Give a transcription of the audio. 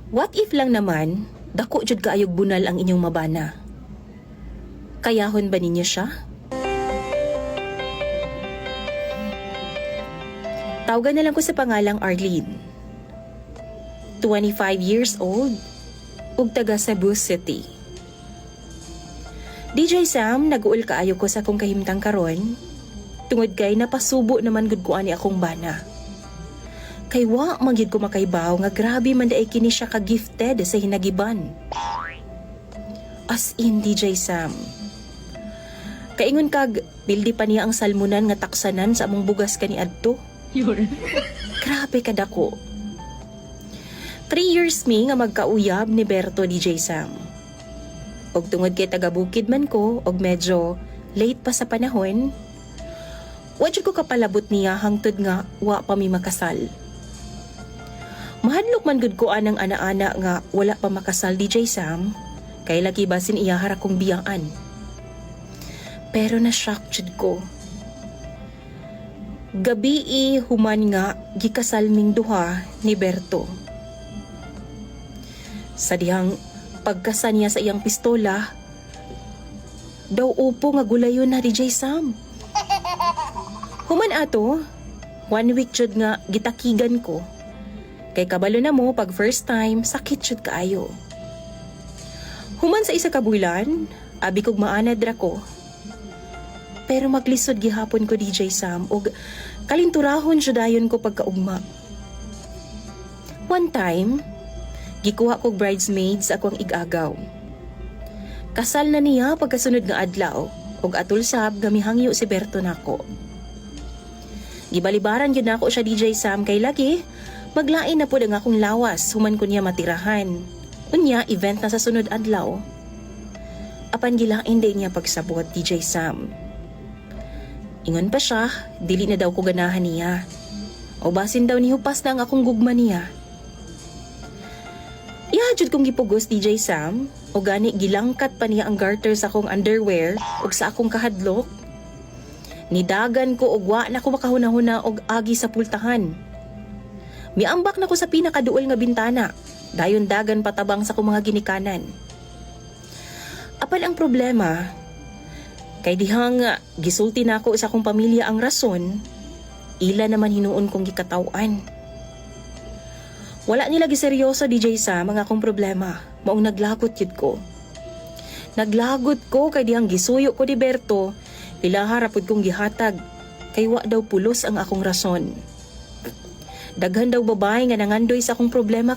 What if lang naman, dako jud kaayog bunal ang inyong mabana? Kayahon ba ninyo siya? Tawagan na lang ko sa pangalang Arlene. 25 years old, ug taga Cebu City. DJ Sam, nag-uol kaayo ko sa akong kahimtang karon, tungod kay napasubo naman gud ko ani akong bana. Kay wa magyud ko makaibaw nga grabe man daay kini siya ka-gifted sa hinagiban. As in DJ Sam. Kaingon kag bildi pa niya ang salmunan nga taksanan sa among bugas kaniadto. Grabe ka dako. 3 years mi nga magkauyab ni Berto DJ Sam. Og tungod kay taga-bukid man ko og medyo late pa sa panahon, wa jud ko kapalabot niya hangtod nga wa pa mi makasal. Mahadlok man gud ko anang ana-ana nga wala pa makasal DJ Sam, kay lagi basin iya hara kong biyaan. Pero na-shock jud ko. Gabi human nga gikasal ming duha ni Berto. Sa dihang pagkasa niya sa iyang pistola, daw upo nga gulayon na DJ Sam. Human ato, 1 week jud nga gitakigan ko. Kay kabalo na mo pag first time, sakit jud kaayo. Human sa isa ka bulan, abi kog maanad ra ko. Pero maglisod gihapon ko DJ Sam og kalinturahon judayon ko pagkaugma. One time, gikuha kog bridesmaids akong igagaw. Kasal na niya pagkasunod nga adlaw og atul sab gamihangyo si Berto nako. Gibalibaran gyud nako siya DJ Sam kay lagi maglain na pud ang akong lawas human ko niya matirahan. Unya event na sa sunod adlaw. Apan gilain day niya pagsabot DJ Sam. Ingon pa siya, dili na daw ko ganahan niya. O basin daw ni hupas na ang akong gugma niya. Ihajud kong gipugos DJ Sam, o gani gilangkat pa niya ang garter sa akong underwear o sa akong kahadlok. Nidagan ko og wa na ko makahuna-huna og agi sa pultahan. Miambak na ko sa pinakaduol nga bintana, dayon dagan patabang sa akong mga ginikanan. Apan ang problema, kay dihang gisulti na ako sa akong pamilya ang rason, ila naman hinuon kong gikatawan. Wala nila giseryoso DJ sa mga akong problema, maong naglagot yun ko. Naglagot ko kay dihang gisuyo ko ni Berto, pilaharapod kong gihatag, kay wa daw pulos ang akong rason. Daghan daw babae nga nangandoy sa akong problema kay